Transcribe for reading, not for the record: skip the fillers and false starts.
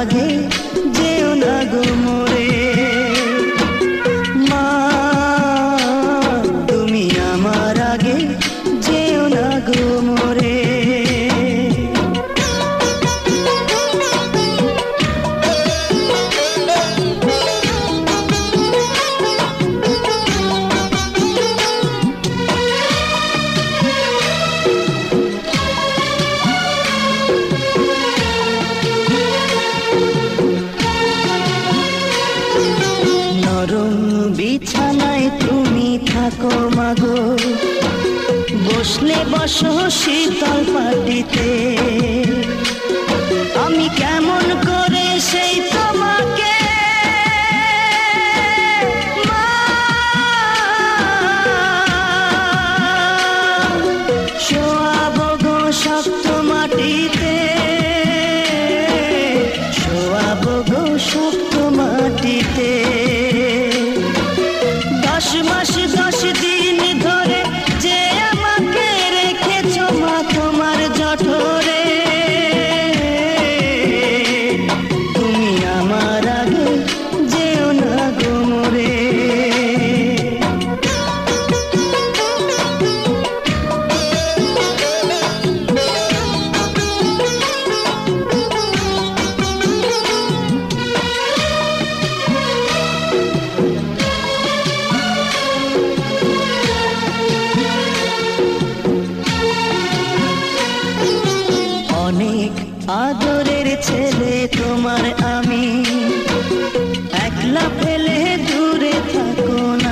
আগে যেও না গো মোরে। মা তুমি আমার আগে যেও না গো মোরে। বিছানায় তুমি থাকো মাগো, বসলে বসো শীতল পাটিতে, আমি কেমন করে সেই তোমাকে শোয়াবো গো শক্ত মাটিতে, শোয়াবো গো শক্ত মাটিতে। 10 মাস 10 দিন ধরে যে আমাকে রেখেছো মা তোমার জঠরে, তুমি আমার আগে যেও না গো মোরে। অনেক আদরের ছেলে তোমার আমি, একলা ফেলে দূরে থাকো না।